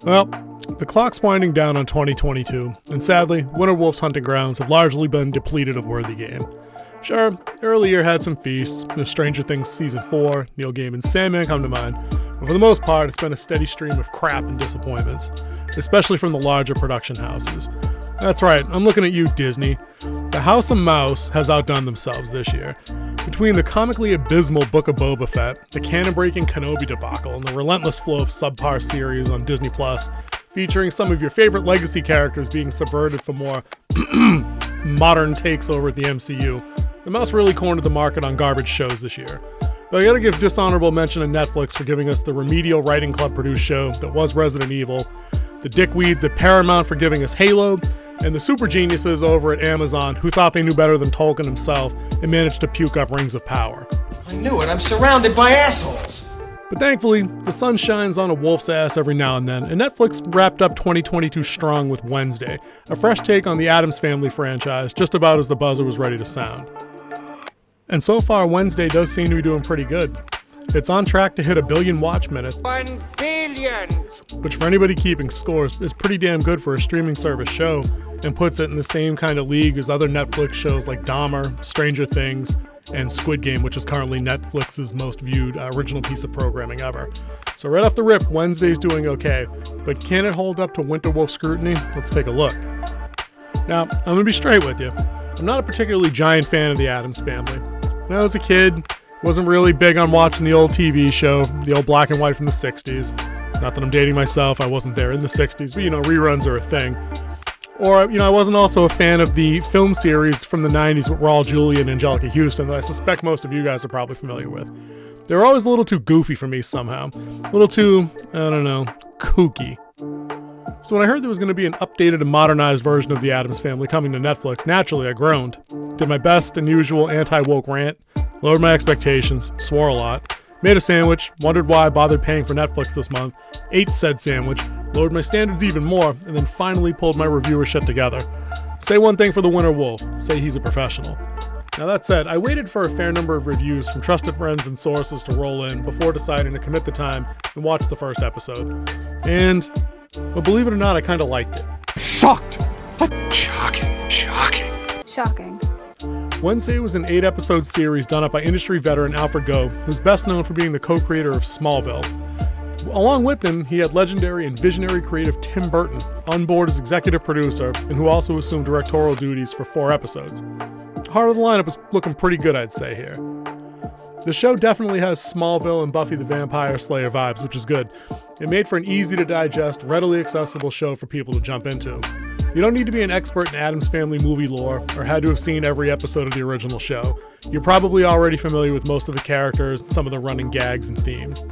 Well, the clock's winding down on 2022, and sadly, Winter Wolf's hunting grounds have largely been depleted of worthy game. Sure, the early year had some feasts, Stranger Things Season 4, Neil Gaiman's Sandman come to mind, but for the most part, it's been a steady stream of crap and disappointments, especially from the larger production houses. That's right, I'm looking at you, Disney. The House of Mouse has outdone themselves this year. Between the comically abysmal Book of Boba Fett, the canon-breaking Kenobi debacle, and the relentless flow of subpar series on Disney+, featuring some of your favorite legacy characters being subverted for more modern takes over at the MCU, the Mouse really cornered the market on garbage shows this year. But I gotta give dishonorable mention to Netflix for giving us the remedial writing club-produced show that was Resident Evil, the dickweeds at Paramount for giving us Halo, and the super geniuses over at Amazon who thought they knew better than Tolkien himself and managed to puke up Rings of Power. I knew it, I'm surrounded by assholes! But thankfully, the sun shines on a wolf's ass every now and then, and Netflix wrapped up 2022 strong with Wednesday, a fresh take on the Addams Family franchise, just about as the buzzer was ready to sound. And so far, Wednesday does seem to be doing pretty good. It's on track to hit 1 billion watch minutes. 1 billion! Which for anybody keeping scores is pretty damn good for a streaming service show, and puts it in the same kind of league as other Netflix shows like Dahmer, Stranger Things, and Squid Game, which is currently Netflix's most viewed original piece of programming ever. So right off the rip, Wednesday's doing okay, but can it hold up to Winter Wolf scrutiny? Let's take a look. Now, I'm gonna be straight with you. I'm not a particularly giant fan of the Addams Family. When I was a kid, wasn't really big on watching the old TV show, the old black and white from the 60s. Not that I'm dating myself, I wasn't there in the 60s, but reruns are a thing. Or, I wasn't also a fan of the film series from the 90s with Raul Julia and Angelica Houston that I suspect most of you guys are probably familiar with. They were always a little too goofy for me somehow. A little too, kooky. So when I heard there was going to be an updated and modernized version of the Addams Family coming to Netflix, naturally I groaned. Did my best and usual anti-woke rant, lowered my expectations, swore a lot, made a sandwich, wondered why I bothered paying for Netflix this month, ate said sandwich, lowered my standards even more, and then finally pulled my reviewer shit together. Say one thing for the Winter Wolf, say he's a professional. Now that said, I waited for a fair number of reviews from trusted friends and sources to roll in before deciding to commit the time and watch the first episode. And, well, believe it or not, I kind of liked it. Shocked! Shocking. Wednesday was an 8-episode series done up by industry veteran Alfred Gough, who's best known for being the co-creator of Smallville. Along with him, he had legendary and visionary creative Tim Burton on board as executive producer, and who also assumed directorial duties for 4 episodes. Heart of the lineup is looking pretty good, I'd say here. The show definitely has Smallville and Buffy the Vampire Slayer vibes, which is good. It made for an easy-to-digest, readily accessible show for people to jump into. You don't need to be an expert in Addams Family movie lore or had to have seen every episode of the original show. You're probably already familiar with most of the characters, some of the running gags and themes.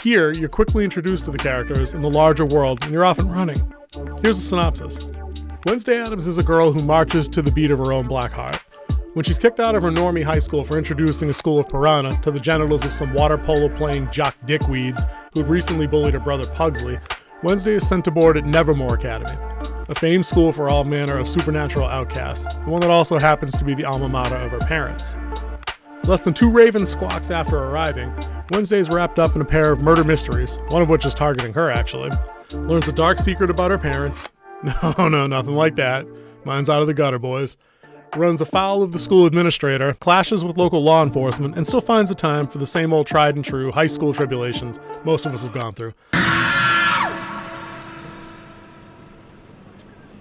Here, you're quickly introduced to the characters in the larger world, and you're off and running. Here's a synopsis. Wednesday Addams is a girl who marches to the beat of her own black heart. When she's kicked out of her normie high school for introducing a school of piranha to the genitals of some water polo playing jock dickweeds who had recently bullied her brother Pugsley, Wednesday is sent to board at Nevermore Academy, a famed school for all manner of supernatural outcasts, the one that also happens to be the alma mater of her parents. Less than 2 raven squawks after arriving, Wednesday's wrapped up in a pair of murder mysteries, one of which is targeting her actually, learns a dark secret about her parents, no, nothing like that, mine's out of the gutter, boys, runs afoul of the school administrator, clashes with local law enforcement, and still finds the time for the same old tried and true high school tribulations most of us have gone through.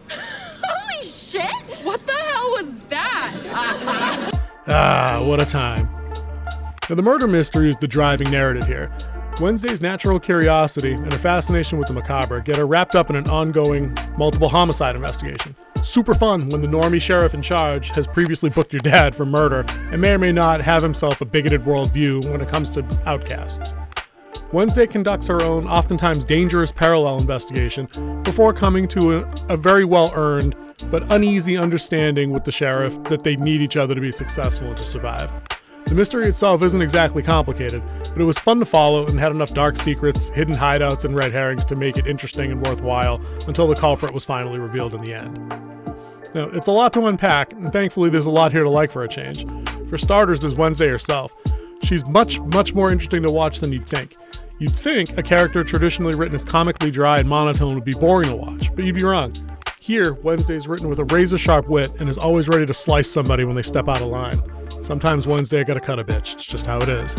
Holy shit! What the hell was that? What a time. Now, the murder mystery is the driving narrative here. Wednesday's natural curiosity and a fascination with the macabre get her wrapped up in an ongoing multiple homicide investigation. Super fun when the normie sheriff in charge has previously booked your dad for murder and may or may not have himself a bigoted worldview when it comes to outcasts. Wednesday conducts her own, oftentimes dangerous parallel investigation before coming to a very well-earned but uneasy understanding with the sheriff that they need each other to be successful and to survive. The mystery itself isn't exactly complicated, but it was fun to follow and had enough dark secrets, hidden hideouts, and red herrings to make it interesting and worthwhile until the culprit was finally revealed in the end. Now, it's a lot to unpack, and thankfully there's a lot here to like for a change. For starters, there's Wednesday herself. She's much more interesting to watch than you'd think. You'd think a character traditionally written as comically dry and monotone would be boring to watch, but you'd be wrong. Here, Wednesday is written with a razor-sharp wit and is always ready to slice somebody when they step out of line. Sometimes Wednesday gotta cut a bitch, it's just how it is.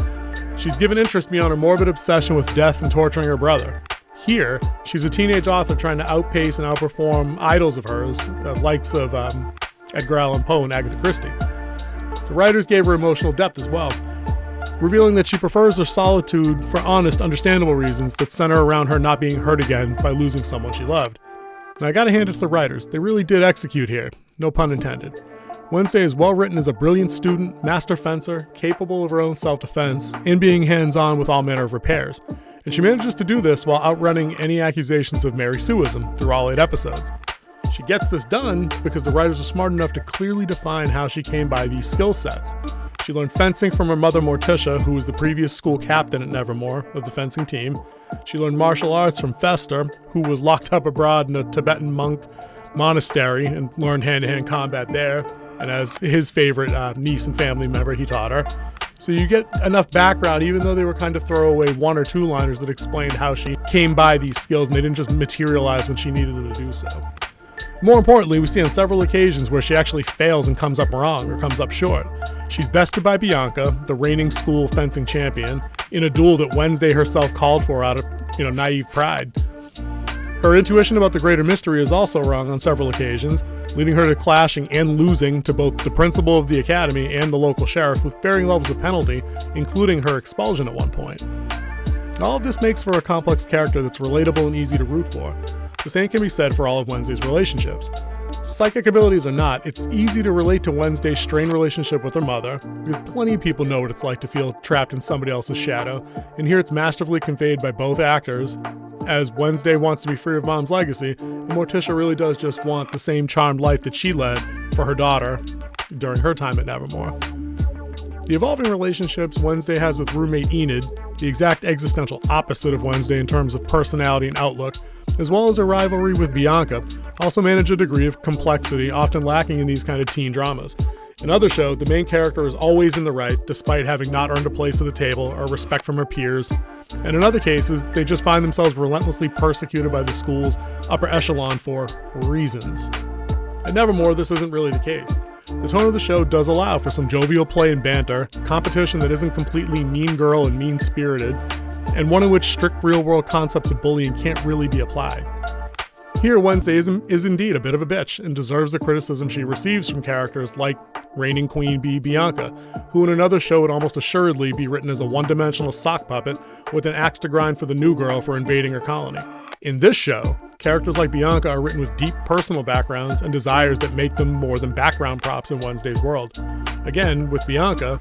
She's given interest beyond her morbid obsession with death and torturing her brother. Here, she's a teenage author trying to outpace and outperform idols of hers, the likes of Edgar Allan Poe and Agatha Christie. The writers gave her emotional depth as well, revealing that she prefers her solitude for honest, understandable reasons that center around her not being hurt again by losing someone she loved. Now, I gotta hand it to the writers. They really did execute here. No pun intended. Wednesday is well written as a brilliant student, master fencer, capable of her own self-defense, and being hands-on with all manner of repairs. And she manages to do this while outrunning any accusations of Mary Sueism through all 8 episodes. She gets this done because the writers are smart enough to clearly define how she came by these skill sets. She learned fencing from her mother Morticia, who was the previous school captain at Nevermore of the fencing team. She learned martial arts from Fester, who was locked up abroad in a Tibetan monk monastery and learned hand-to-hand combat there. And as his favorite niece and family member, he taught her. So you get enough background, even though they were kind of throwaway 1 or 2 liners that explained how she came by these skills, and they didn't just materialize when she needed them to do so. More importantly, we see on several occasions where she actually fails and comes up wrong or comes up short. She's bested by Bianca, the reigning school fencing champion, in a duel that Wednesday herself called for out of, naive pride. Her intuition about the greater mystery is also wrong on several occasions, leading her to clashing and losing to both the principal of the academy and the local sheriff with varying levels of penalty, including her expulsion at one point. All of this makes for a complex character that's relatable and easy to root for. The same can be said for all of Wednesday's relationships. Psychic abilities or not, it's easy to relate to Wednesday's strained relationship with her mother, because plenty of people know what it's like to feel trapped in somebody else's shadow, and here it's masterfully conveyed by both actors, as Wednesday wants to be free of Mom's legacy, and Morticia really does just want the same charmed life that she led for her daughter during her time at Nevermore. The evolving relationships Wednesday has with roommate Enid, the exact existential opposite of Wednesday in terms of personality and outlook, as well as her rivalry with Bianca, also manage a degree of complexity often lacking in these kind of teen dramas. In other shows, the main character is always in the right, despite having not earned a place at the table or respect from her peers. And in other cases, they just find themselves relentlessly persecuted by the school's upper echelon for reasons. At Nevermore, this isn't really the case. The tone of the show does allow for some jovial play and banter, competition that isn't completely mean girl and mean-spirited, and one in which strict real-world concepts of bullying can't really be applied. Here, Wednesday is indeed a bit of a bitch and deserves the criticism she receives from characters like reigning Queen Bee Bianca, who in another show would almost assuredly be written as a one-dimensional sock puppet with an axe to grind for the new girl for invading her colony. In this show, characters like Bianca are written with deep personal backgrounds and desires that make them more than background props in Wednesday's world. Again, with Bianca,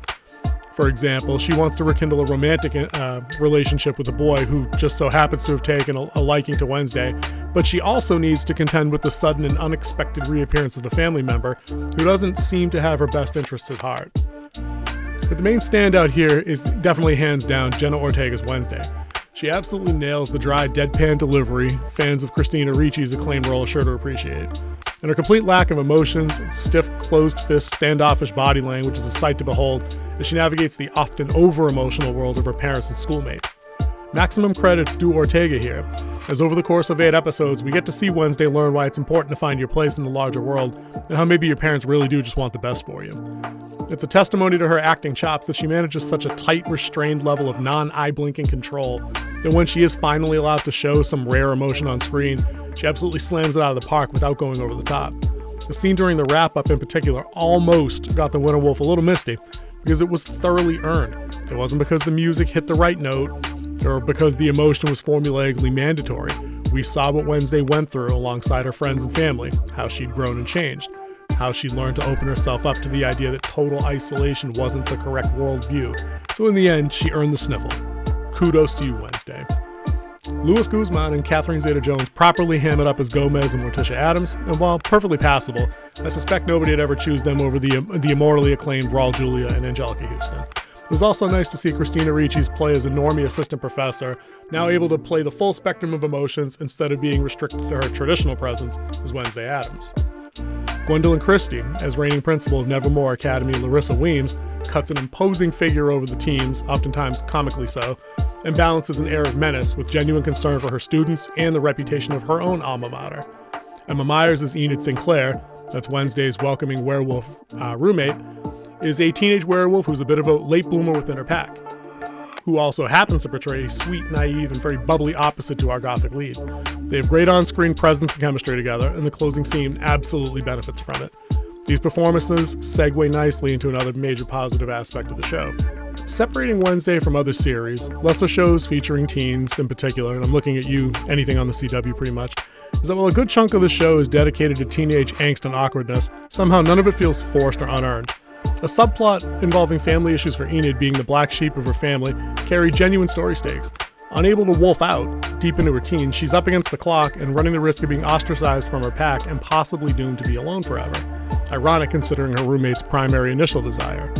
for example, she wants to rekindle a romantic relationship with a boy who just so happens to have taken a liking to Wednesday, but she also needs to contend with the sudden and unexpected reappearance of a family member who doesn't seem to have her best interests at heart. But the main standout here is definitely hands down Jenna Ortega's Wednesday. She absolutely nails the dry, deadpan delivery fans of Christina Ricci's acclaimed role are sure to appreciate. And her complete lack of emotions, stiff, closed-fist, standoffish body language is a sight to behold as she navigates the often over-emotional world of her parents and schoolmates. Maximum credits due Ortega here, as over the course of 8 episodes, we get to see Wednesday learn why it's important to find your place in the larger world, and how maybe your parents really do just want the best for you. It's a testimony to her acting chops that she manages such a tight, restrained level of non-eye-blinking control that when she is finally allowed to show some rare emotion on screen, she absolutely slams it out of the park without going over the top. The scene during the wrap-up in particular almost got the Winter Wolf a little misty, because it was thoroughly earned. It wasn't because the music hit the right note, or because the emotion was formulaically mandatory. We saw what Wednesday went through alongside her friends and family, how she'd grown and changed, how she learned to open herself up to the idea that total isolation wasn't the correct worldview. So in the end, she earned the sniffle. Kudos to you, Wednesday. Luis Guzman and Catherine Zeta-Jones properly ham it up as Gomez and Morticia Addams, and while perfectly passable, I suspect nobody would ever choose them over the immortally acclaimed Raul Julia and Angelica Houston. It was also nice to see Christina Ricci's play as a normie assistant professor, now able to play the full spectrum of emotions instead of being restricted to her traditional presence as Wednesday Addams. Gwendolyn Christie, as reigning principal of Nevermore Academy Larissa Weems, cuts an imposing figure over the teams, oftentimes comically so, and balances an air of menace with genuine concern for her students and the reputation of her own alma mater. Emma Myers as Enid Sinclair, that's Wednesday's welcoming werewolf roommate, is a teenage werewolf who's a bit of a late bloomer within her pack, who also happens to portray a sweet, naive, and very bubbly opposite to our gothic lead. They have great on-screen presence and chemistry together, and the closing scene absolutely benefits from it. These performances segue nicely into another major positive aspect of the show. Separating Wednesday from other series, lesser shows featuring teens in particular, and I'm looking at you, anything on the CW pretty much, is that while a good chunk of the show is dedicated to teenage angst and awkwardness, somehow none of it feels forced or unearned. A subplot involving family issues for Enid being the black sheep of her family carried genuine story stakes. Unable to wolf out deep into her teens, she's up against the clock and running the risk of being ostracized from her pack and possibly doomed to be alone forever. Ironic considering her roommate's primary initial desire.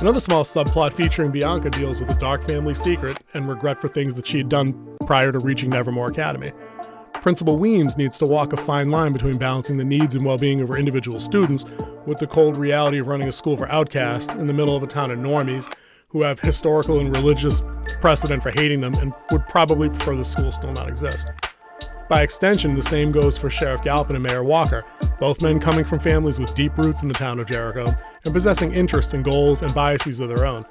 Another small subplot featuring Bianca deals with a dark family secret and regret for things that she had done prior to reaching Nevermore Academy. Principal Weems needs to walk a fine line between balancing the needs and well-being of her individual students with the cold reality of running a school for outcasts in the middle of a town of normies who have historical and religious precedent for hating them and would probably prefer the school still not exist. By extension, the same goes for Sheriff Galpin and Mayor Walker, both men coming from families with deep roots in the town of Jericho and possessing interests and goals and biases of their own.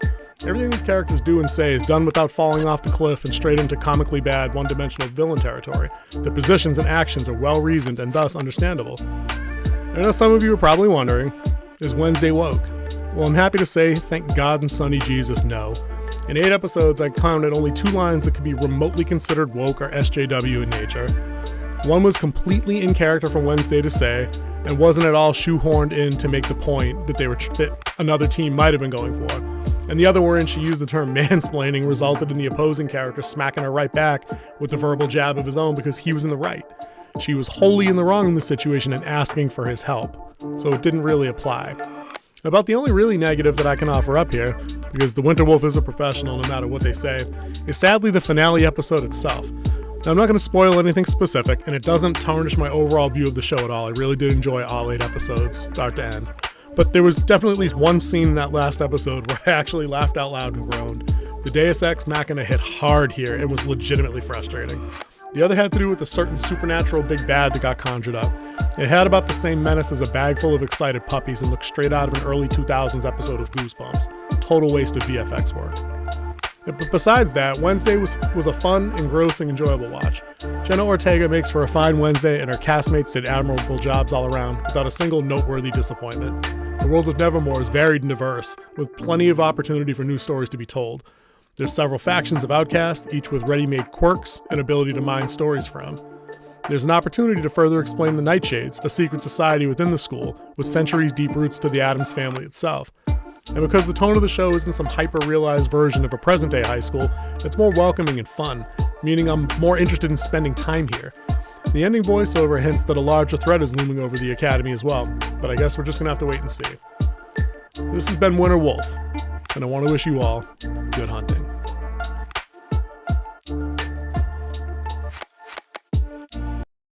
Everything these characters do and say is done without falling off the cliff and straight into comically bad, one-dimensional villain territory. Their positions and actions are well-reasoned and thus understandable. I know some of you are probably wondering, is Wednesday woke? Well, I'm happy to say, thank God and Sonny Jesus, no. In 8 episodes, I counted only 2 lines that could be remotely considered woke or SJW in nature. One was completely in character for Wednesday to say, and wasn't at all shoehorned in to make the point that another team might have been going for. And the other wherein she used the term mansplaining resulted in the opposing character smacking her right back with the verbal jab of his own because he was in the right. She was wholly in the wrong in this situation and asking for his help, so it didn't really apply. About the only really negative that I can offer up here, because the Winter Wolf is a professional no matter what they say, is sadly the finale episode itself. Now, I'm not going to spoil anything specific, and it doesn't tarnish my overall view of the show at all. I really did enjoy all 8 episodes, start to end. But there was definitely at least one scene in that last episode where I actually laughed out loud and groaned. The Deus Ex Machina hit hard here and was legitimately frustrating. The other had to do with a certain supernatural big bad that got conjured up. It had about the same menace as a bag full of excited puppies and looked straight out of an early 2000s episode of Goosebumps. Total waste of VFX work. But besides that, Wednesday was a fun, engrossing, enjoyable watch. Jenna Ortega makes for a fine Wednesday, and her castmates did admirable jobs all around, without a single noteworthy disappointment. The world of Nevermore is varied and diverse, with plenty of opportunity for new stories to be told. There's several factions of outcasts, each with ready-made quirks and ability to mine stories from. There's an opportunity to further explain the Nightshades, a secret society within the school, with centuries-deep roots to the Addams family itself. And because the tone of the show isn't some hyper-realized version of a present-day high school, it's more welcoming and fun, meaning I'm more interested in spending time here. The ending voiceover hints that a larger threat is looming over the academy as well, but I guess we're just gonna have to wait and see. This has been Winter Wolf, and I want to wish you all good hunting.